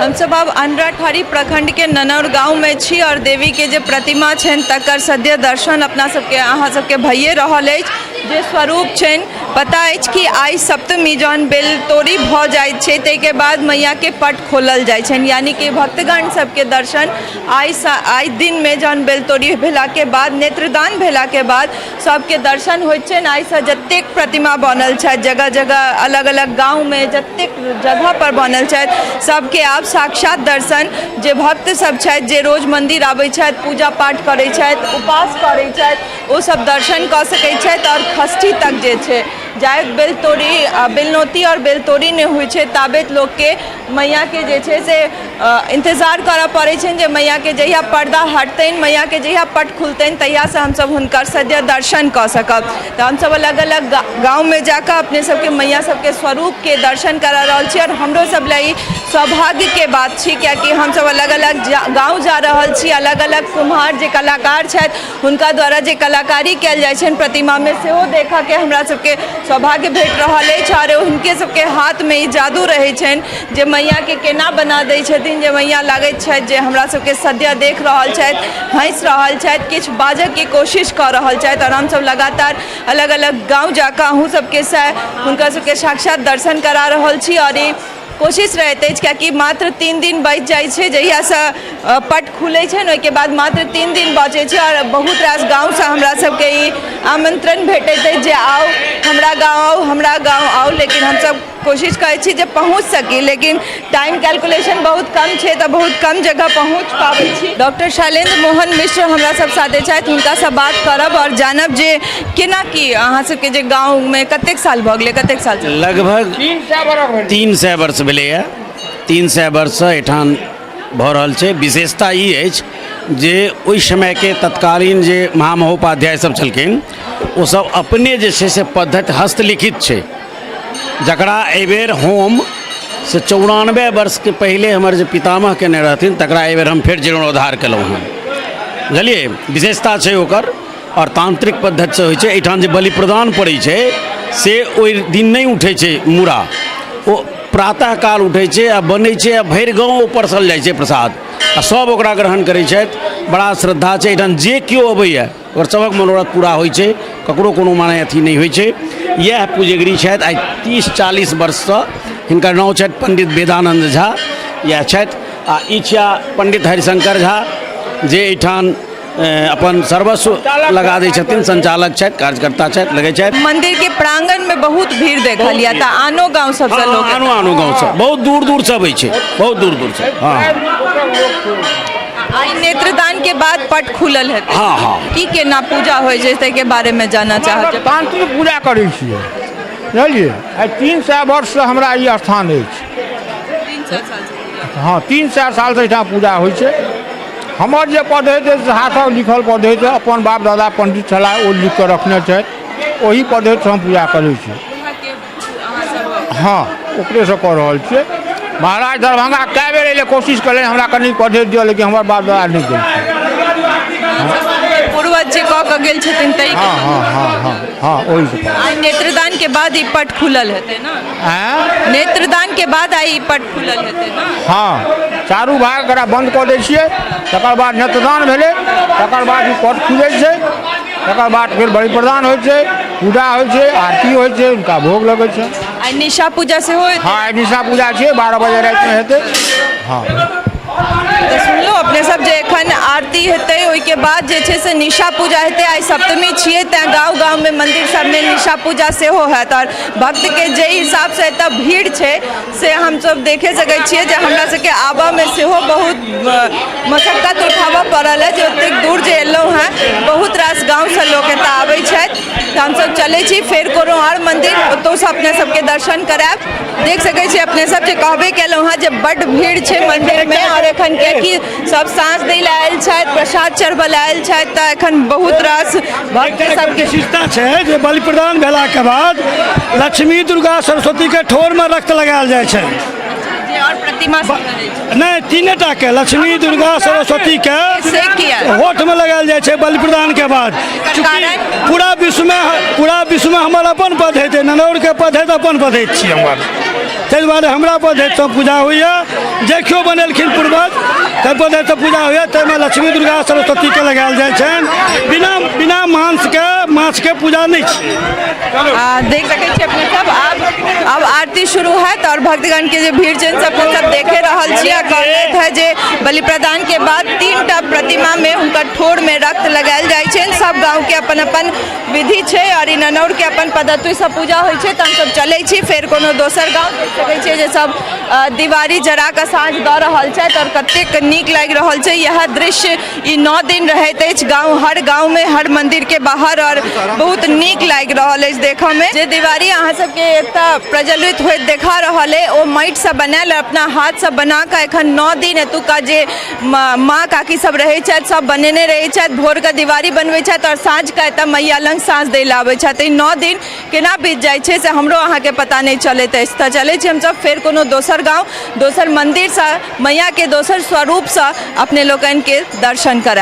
हम सब अब अंडराठारी प्रखंड के ननौर गाँव में छी और देवी के जे प्रतिमा छन तकर सद्य दर्शन अपना सबके अहाँ सबके भइए रहल अछि। जे स्वरूप छन पता अछि कि आई सप्तमी जौन बेल तोड़ी भ जाय छे ताहि बाद मैया के पट खोलल जाय छन, यानी कि भक्तगण सबके दर्शन आई दिन में जौन बेल तोड़ी भेला के बाद नेत्रदान भेला के बाद सबके दर्शन होइत छन। आई से जतेक प्रतिमा बनल छै जगह जगह अलग अलग गाँव में जतेक जगह पर बनल छै सबके आब साक्षात दर्शन जे भक्त सब छथि जे रोज मंदिर आबै छथि पूजा पाठ करै छथि उपास करै छथि ओ सब दर्शन कऽ सकै छथि। और षष्ठी तक जे छै जाए बेलनौती और बेलतोड़ी नहीं हुई छै ताबेत लोग के मैया के जे छै से इंतजार करऽ पड़ै छै जे मैया के जहिया पर्दा हटतनि मैया के जहिया पट खुलतनि तहिया से हम सब हुनकर सद्य दर्शन कऽ सकब। तो हम सब अलग अलग गाँव में जाकर अपने सबके मैया सबके स्वरूप के दर्शन करा रहल छी और हमरो सब लई सौभाग्य के बात छी कियाकि हम सब अलग अलग गाँव जा रहल छी। अलग अलग कुम्हार जे कलाकार छथि हुनका द्वारा जे कलाकारी कयल जाइ छनि प्रतिमा में सेहो देखा के हमरा सबके सौभाग्य भेट रहल अछि। और हुनके सबके हाथ में ई जादू रहै छनि जे मैया के केना बना दै छथिन जे मैया लागैत छथि जे हमरा सबके सद्य देख रहल छथि हँसि रहल छथि किछु बाजऽ के कोशिश कऽ रहल छथि। और हम सब लगातार अलग अलग गाँव जाकऽ अहूँ सबके से हुनकर सबके साक्षात दर्शन करा रहल छी। और कोशिश रहते कि मात्र 3 दिन बच जाए छे जहिया से पट खुले छे ओहिके बाद मात्र 3 दिन बचे छे। और बहुत रास गाँव से हमरा सबके ई आमंत्रण भेटते जे आओ हमरा गाँव आओ, लेकिन हम सब कोशिश करे छी जे पहुँच सकी लेकिन टाइम कैलकुलेशन बहुत कम छे तो बहुत कम जगह पहुँच पाबै छी। डॉक्टर शैलेंद्र मोहन मिश्र हमरा सब साथे छथि हुनका से बात करब और जानब जे केना की अहाँ सबके जे गाँव में कतेक साल भ गेलै कतेक साल से? लगभग 300 वर्ष भेलैया। 300 वर्ष एठान भऽ रहल छै। विशेषता ई अछि जे ओहि समय के तत्कालीन जे महामहोपाध्याय सब छलखिन ओ सब अपने जे छै से पद्धति हस्तलिखित छै जकरा एहिबेर हम से 94 वर्ष के पहले हमर जे पितामह केने रहथिन तकरा एहिबेर हम फेर जीर्णोद्धार केलहुँ हँ। बुझलिए विशेषता छै ओकर और तांत्रिक पद्धति से होइ छै। एहिठाम जे बलि प्रदान पड़ै छै से ओहि दिन नहीं उठै छै मूड़ा, ओ प्रातः काल उठै छै आ बनै छै आ भरि गाँव परसल जाइ छै प्रसाद आ सब ओकरा ग्रहण करै छथि। बड़ा श्रद्धा छै एहिठाम जे केओ अबैया ओकर सबक मनोरथ पूरा होइ छै ककरो कोनो माने अथी नहीं होइ छै। यह पूजगिरी छथि आइ 30-40 वर्षसँ हिनकर नाम छथि पंडित वेदानंद झा यह छथि आ ई छिया पंडित हरिशंकर झा जे एहिठाम अपन सर्वस्व लगा दै छथिन, संचालक छथि कार्यकर्ता छथि लगै छथि। मंदिर के प्रांगण में बहुत भीड़ देखल या त आनो गांव सब से लोग आनो गांव से बहुत दूर दूर से अबै छै बहुत दूर दूर से। हाँ आई नेत्रदान के बाद पट खुलल है। हाँ हाँ की केना पूजा होइ छै तै के बारे में जानना चाहत। तांत्रिक पूजा करै छियै बुझलिए। आई 300 वर्ष से हमरा ई स्थान अछि। 300 साल से? हाँ 300 साल से एहिठाम पूजा होइ छै। हमर जे पद्धति हाथक लिखल पद्धति अपन बाप दादा पंडित छलाह ओ लिख कऽ रखने छथि ओही पद्धति से हम पूजा करै छी। हाँ ओकरे से कऽ रहल छियै। महाराज दरभंगा कए बेर एले कोशिश करें हमरा कनी पद्धति दिअ लेकिन हमर बाप दादा नहीं देलखिन। पूर्वज जे कऽ के गेल छथिन तै। हाँ हाँ हाँ हाँ हाँ ओही से। आई नेत्रदान के बाद ई पट खुलल हेतै ना? हैं नेत्रदान के बाद आई पट खुलल हेतै ना? हाँ चारू भाग एकरा बंद कऽ दै छियै तकर बाद नेत्रदान भेलै तकर बाद ई पट खुलै छै तकर बाद फिर बलि प्रदान होइ छै पूजा होइ छै आरती होइ छै उनका भोग लगै छै। आई निशा पूजा से होय? हाँ आई निशा पूजा छै 12 बजे राति में हेतै। हाँ तो सुनलो अपने सब जे एखन आरती हेतै ओहि के बाद जे छै से निशा पूजा हेतै। आई सप्तमी छियै तें गाँव गाँव में मंदिर सब में निशा पूजा सेहो हैत और भक्त के जे हिसाब से एतऽ भीड़ छै से हम सब देखे सकै छियै जे हमरा सबके आबऽ में सेहो बहुत मशक्कत उठाबऽ पड़ल है जे ओतेक दूर जे एलहुँ हैं बहुत रास गाँव से लोग एतऽ आबै छथि। तो हम सब चले छी फेर कोनो और मंदिर ओतौ से अपने सबके दर्शन करायब। देख सकै छी अपने सब जे कहबे केलहुँ हैं जे बड्ड भीड़ छै मंदिर में और एखन कि सब साँझ दै लए आयल छथि प्रसाद चढ़बै लए आयल छथि तऽ एखन बहुत रास भक्त सबके विशेषता छै जे बलि प्रदान भेला के बाद लक्ष्मी दुर्गा सरस्वती के ठोर में रक्त लगायल जाइ छै। और प्रतिमा नहीं 3टा के लक्ष्मी दुर्गा सरस्वती के होठ में लगायल जाइ छै बलि प्रदान के बाद। पूरा विश्व में हमर अपन पद्धति ननौर के पद्धति अपन पद्धति छी हमर ताहि दुआरे हमरा पद्धतिसँ पूजा होइए जे केओ बनेलखिन पूर्वज ताहि पद्धतिसँ पूजा होइए। ताहिमे लक्ष्मी दुर्गा सरस्वतीके लगायल जाइ छनि। बिना माछके पूजा नहीं छी। देख सके छी अपने सब अब आरती शुरू है और भक्तगण के जो भीड़ छे सब देखे रहल छी। कहैत है जे बलि प्रदान के बाद 3टा प्रतिमा में उनका ठोर में रक्त लगायल जाइ छे। सब गांव के अपन अपन विधि छे और इ ननौर के अपन पद्धति से पूजा होइ छे। त हम सब चले छी फेर कोनो दोसर गांव देख सके छी जे सब दिवारी जरा के साँझ द रहल छे और कतेक नीक लागि रहल छे। यह दृश्य इ 9 दिन रहैत अछि हर गांव में हर मंदिर के बाहर और बहुत नीक लागि रहल अछि देखऽ में। जे दिवारी अहाँ सबके एकटा प्रज्वलित होइत देखा रहल है ओ माटि से बनायल अपना हाथ से बना के एखन 9 दिन एतुका जे माँ काकी सब रहे छथि सब बनेने रहे छथि। भोर के दिवारी बनबै छथि और साँझ के एतऽ मैया लंग साँझ दै लए आबै छथि। 9 दिन केना बीत जाइ छै से हमरो अहाँ के पता नहीं चलैत अछि। तऽ चलै छी हमसब फेर कोनो दोसर गाँव दोसर मंदिर से मैया के दोसर स्वरूप से अपने लोकन के दर्शन करा।